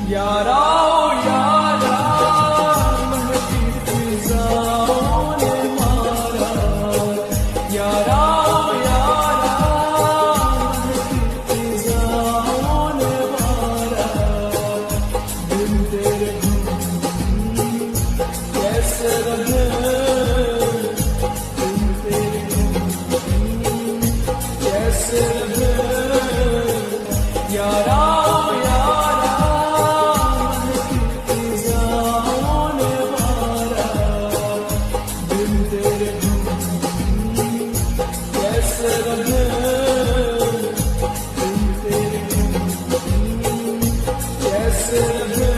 यारा यारा महकी फिजाओं ने मारा यारा यारा महकी फिजाओं ने मारा बिन तेरे कैसे रहे बिन तेरे कैसे रहे यारा Yes,